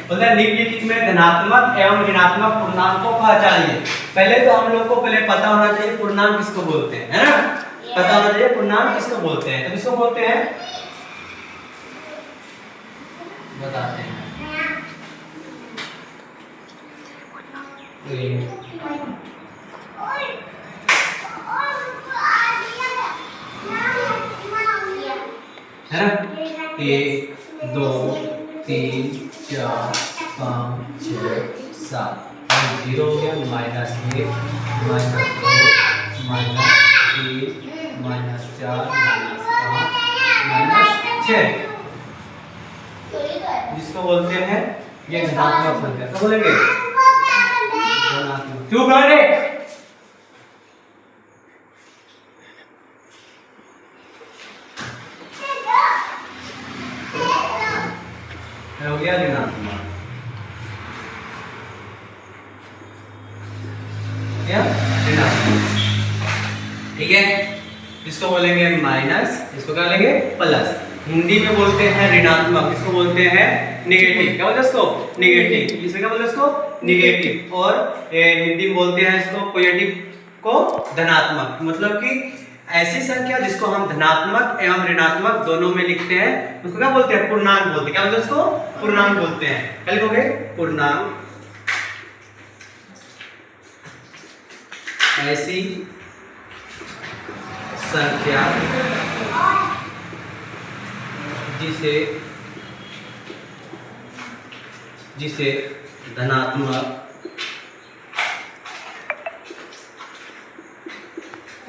बोलते हैं निम्नलिखित में धनात्मक एवं ऋणात्मक पूर्णांक को पहचानिए। पहले तो हम लोग को पहले पता होना चाहिए पूर्णांक किसको बोलते हैं, है ना? पता होना चाहिए पूर्णांक किसको बोलते हैं। तो किसको बोलते हैं बताते हैं। है ना? 1 2 3 4 5 6 7 0 हो गया, -1 -2 -3 -4 -5 -6 जिसको बोलते हैं ये धनात्मक संख्या। तो बोलेंगे धनात्मक। चुप रहो। हो गया ऋणात्मक, क्या ऋणात्मक, ठीक है। इसको बोलेंगे माइनस, इसको क्या बोलेंगे प्लस। हिंदी में बोलते हैं ऋणात्मक, इसको बोलते हैं नेगेटिव। क्या बोलते हैं इसको? नेगेटिव। इसमें क्या बोलते हैं इसको? नेगेटिव। और हिंदी में बोलते हैं इसको पॉजिटिव को धनात्मक। मतलब कि ऐसी संख्या जिसको हम धनात्मक एवं ऋणात्मक दोनों में लिखते हैं उसको क्या बोलते हैं? पूर्णांक बोलते हैं। क्या बोलते हैं उसको? पूर्णांक बोलते हैं। क्या लिखोगे? पूर्णांक। ऐसी संख्या जिसे धनात्मक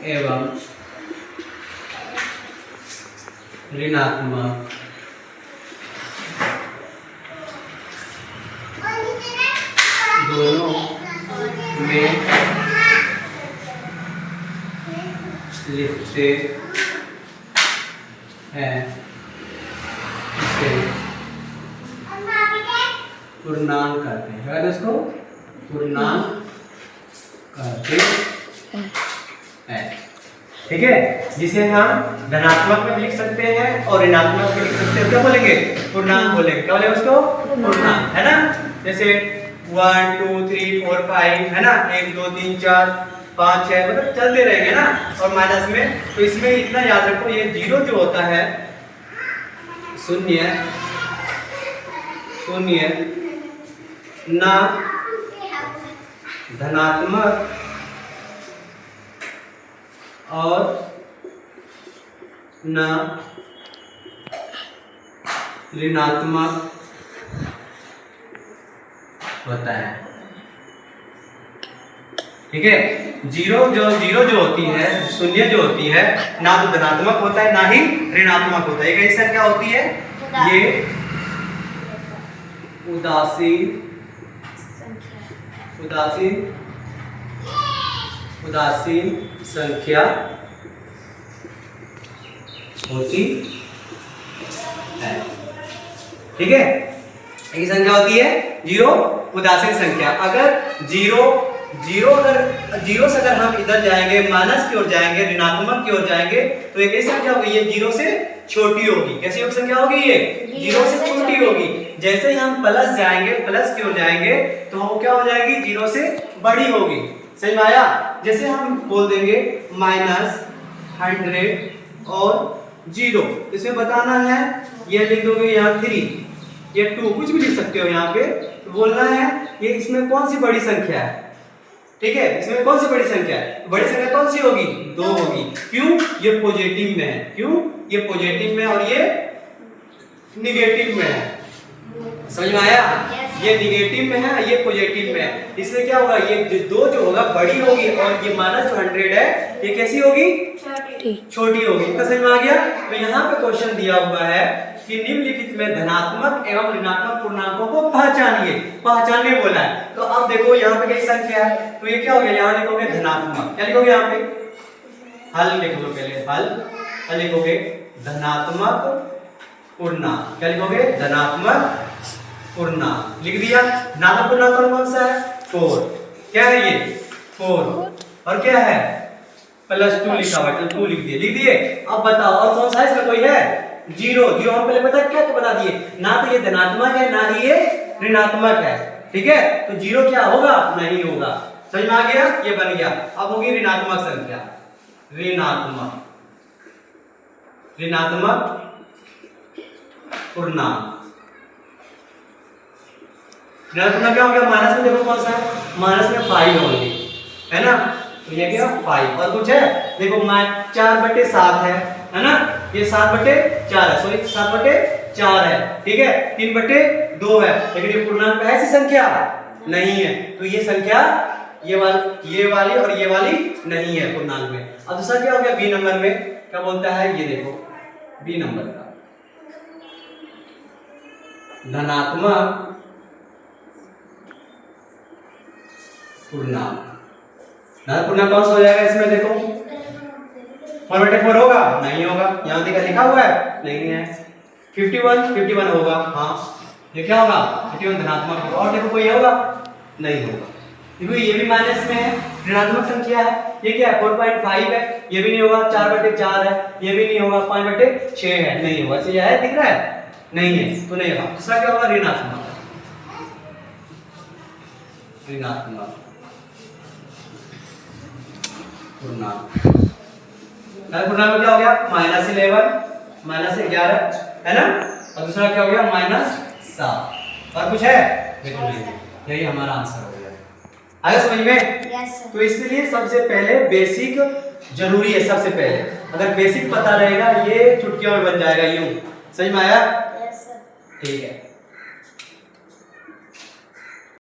एवं ऋणात्मक दोनों में लिखते हैं इसे पूर्णांक कहते हैं। क्या इसको? पूर्णांक कहते हैं, ठीक है। जिसे हम धनात्मक में लिख सकते हैं और ऋणात्मक में लिख सकते हैं। क्या बोलेंगे? पूर्णांक बोलेंगे। क्या बोलेंगे उसको? पूर्णांक, है ना। जैसे 1 2 3 4 5 है ना, 1 2 3 4 5 6 मतलब चलते रहेंगे ना। और माइनस में तो इसमें इतना याद रखो, ये जीरो जो होता है शून्य ना धनात्मक और न ऋणात्मक होता है, ठीक है। जीरो जो होती है, शून्य जो होती है, ना तो धनात्मक होता है ना ही ऋणात्मक होता है। ये कैसी संख्या होती है? ये उदासीन संख्या होती है, ठीक है। एक संख्या होती है जीरो, उदासीन संख्या। अगर जीरो से अगर हम इधर जाएंगे, माइनस की ओर जाएंगे, ऋणात्मक की ओर जाएंगे, तो ये कैसी संख्या होगी? ये जीरो से छोटी होगी। कैसी संख्या होगी? ये जीरो से छोटी होगी। जैसे ही हम प्लस जाएंगे, प्लस की ओर जाएंगे, तो वो क्या हो जाएगी? जीरो से बड़ी होगी। समझ में आया? जैसे हम बोल देंगे -100 और 0, इसमें बताना है, ये लिख दोगे यहाँ 3, ये 2, कुछ भी लिख सकते हो यहाँ पे। तो बोलना है ये इसमें कौन सी बड़ी संख्या है, ठीक है। इसमें कौन सी बड़ी संख्या है? बड़ी संख्या कौन सी होगी? 2 होगी। क्यों? ये पॉजिटिव में है। क्यों? ये पॉजिटिव में और ये निगेटिव में है। समझ में आया? ये निगेटिव में है, ये पॉजिटिव में है। इसलिए क्या होगा? ये 2 जो होगा बड़ी होगी और ये -100 है, ये कैसी होगी? छोटी होगी। तो समझ में आ गया? तो यहाँ पे क्वेश्चन दिया हुआ है कि निम्नलिखित में धनात्मक एवं ऋणात्मक पूर्णांकों को पहचानिए। पहचानने बोला है। तो अब देखो यहाँ पे कई संख्या है, तो ये क्या हो गया? यहाँ लिखोगे धनात्मक। क्या लिखोगे? यहाँ पे हल लिख लो पहले। हल लिखोगे धनात्मक पूर्णांक। क्या लिखोगे? धनात्मक पूर्णांक लिख दिया। धनात्मक पूर्णांक कौन सा है? 4। क्या है ये? 4। और क्या है? +2 लिखा हुआ है, 2 लिख दिए। अब बताओ और कौन सा है? इसमें कोई है? 0। हम पहले बता क्या बता दिए, ना तो ये धनात्मक है ना ही ये ऋणात्मक है, ठीक है, तो 0 क्या होगा, नहीं होगा। समझ में आ गया, ये बन गया। अब होगी ऋणात्मक संख्या, ऋणात्मक पूर्णांक। ऋणात्मक क्या हो गया, माइनस में देखो कौन सा है, माइनस में 5 होंगे, है ना, तो ये क्या 5 और कुछ है, देखो 4/7 है ना, ये 7/4 है, सॉरी 7/4 है, ठीक है, 3/2 है, लेकिन ये पूर्णांक में ऐसी संख्या नहीं है, तो ये संख्या ये वाली और ये वाली नहीं है पूर्णांक में। अब दूसरा क्या हो गया, बी नंबर में क्या बोलता है, ये देखो बी नंबर का धनात्मक पूर्णांक। पूर्णांक कौन सा हो जाएगा इसमें, देखो 1/4 होगा, नहीं होगा, यहाँ देखा लिखा हुआ है, नहीं है। 51 होगा, हाँ, ये क्या होगा 51 धनात्मक होगा, और देखो कोई होगा, नहीं होगा, देखो ये भी माइनस में है, ऋणात्मक संख्या है, ये क्या है 4.5 है, ये भी नहीं होगा, 4/4 है, ये भी नहीं होगा, 5/6 है, नहीं होगा, तो यह है, दिख रहा है, नहीं है, तो नहीं होगा। दूसरा क्या होगा, ऋणात्मक पूर्णांक। पूर्णांक में क्या हो गया, -11 -11 है ना, और दूसरा क्या हो गया -7, और कुछ है, देखो नहीं, यही हमारा आंसर हो गया। आगे समझ में? Yes sir. तो इसलिए सबसे पहले बेसिक जरूरी है, सबसे पहले अगर बेसिक पता रहेगा ये चुटकियों में बन जाएगा यूं। समझ में आया? Yes sir. ठीक है।